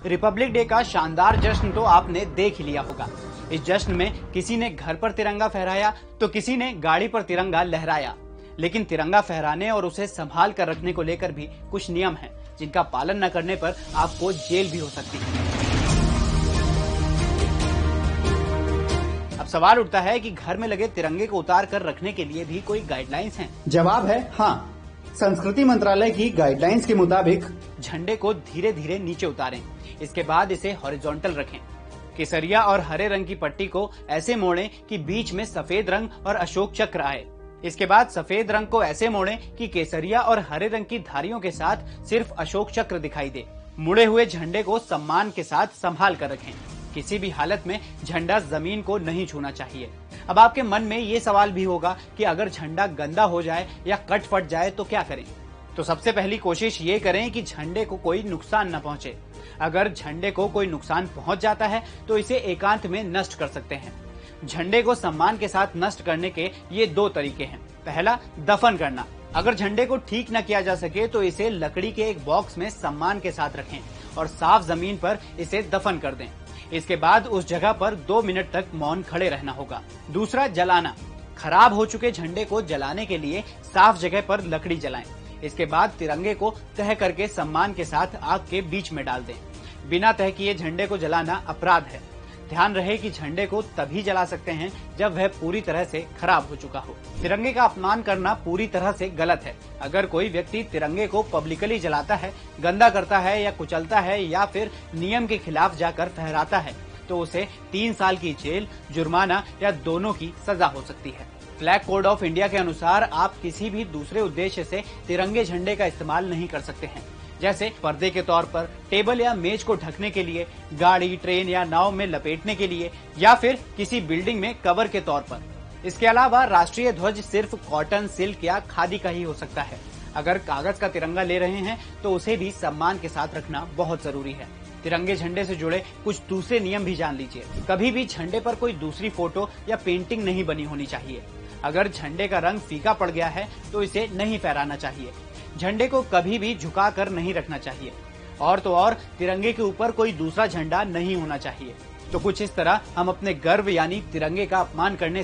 Republic day का शानदार जश्न तो आपने देख ही लिया होगा। इस जश्न में किसी ने घर पर तिरंगा फहराया तो किसी ने गाड़ी पर तिरंगा लहराया। लेकिन तिरंगा फहराने और उसे संभाल कर रखने को लेकर भी कुछ नियम हैं, जिनका पालन न करने पर आपको जेल भी हो सकती है। अब सवाल उठता है कि घर में लगे तिरंगे को उतार कर रखने के लिए भी कोई गाइडलाइंस हैं? जवाब है हाँ। संस्कृति मंत्रालय की गाइडलाइंस के मुताबिक झंडे को धीरे धीरे नीचे उतारें, इसके बाद इसे हॉरिजॉन्टल रखें। केसरिया और हरे रंग की पट्टी को ऐसे मोड़ें कि बीच में सफेद रंग और अशोक चक्र आए। इसके बाद सफेद रंग को ऐसे मोड़ें कि केसरिया और हरे रंग की धारियों के साथ सिर्फ अशोक चक्र दिखाई दे। मुड़े हुए झंडे को सम्मान के साथ संभाल कर रखें। किसी भी हालत में झंडा जमीन को नहीं छूना चाहिए। अब आपके मन में ये सवाल भी होगा कि अगर झंडा गंदा हो जाए या कट फट जाए तो क्या करें? तो सबसे पहली कोशिश ये करें कि झंडे को कोई नुकसान न पहुंचे। अगर झंडे को कोई नुकसान पहुंच जाता है तो इसे एकांत में नष्ट कर सकते हैं। झंडे को सम्मान के साथ नष्ट करने के ये दो तरीके हैं। पहला, दफन करना। अगर झंडे को ठीक न किया जा सके तो इसे लकड़ी के एक बॉक्स में सम्मान के साथ रखें और साफ जमीन पर इसे दफन कर दें। इसके बाद उस जगह पर 2 मिनट तक मौन खड़े रहना होगा। दूसरा, जलाना। खराब हो चुके झंडे को जलाने के लिए साफ जगह पर लकड़ी जलाएं। इसके बाद तिरंगे को तह करके सम्मान के साथ आग के बीच में डाल दें। बिना तह किए झंडे को जलाना अपराध है। ध्यान रहे कि झंडे को तभी जला सकते हैं जब वह पूरी तरह से खराब हो चुका हो। तिरंगे का अपमान करना पूरी तरह से गलत है। अगर कोई व्यक्ति तिरंगे को पब्लिकली जलाता है, गंदा करता है या कुचलता है या फिर नियम के खिलाफ जाकर फहराता है तो उसे 3 साल की जेल, जुर्माना या दोनों की सजा हो सकती है। फ्लैग कोड ऑफ इंडिया के अनुसार आप किसी भी दूसरे उद्देश्य से तिरंगे झंडे का इस्तेमाल नहीं कर सकते हैं, जैसे पर्दे के तौर पर, टेबल या मेज को ढकने के लिए, गाड़ी, ट्रेन या नाव में लपेटने के लिए या फिर किसी बिल्डिंग में कवर के तौर पर। इसके अलावा राष्ट्रीय ध्वज सिर्फ कॉटन, सिल्क या खादी का ही हो सकता है। अगर कागज का तिरंगा ले रहे हैं तो उसे भी सम्मान के साथ रखना बहुत जरूरी है। तिरंगे झंडे से जुड़े कुछ दूसरे नियम भी जान लीजिए। कभी भी झंडे पर कोई दूसरी फोटो या पेंटिंग नहीं बनी होनी चाहिए। अगर झंडे का रंग फीका पड़ गया है तो इसे नहीं फहराना चाहिए। झंडे को कभी भी झुका कर नहीं रखना चाहिए। और तो और तिरंगे के ऊपर कोई दूसरा झंडा नहीं होना चाहिए। तो कुछ इस तरह हम अपने गर्व यानी तिरंगे का अपमान करने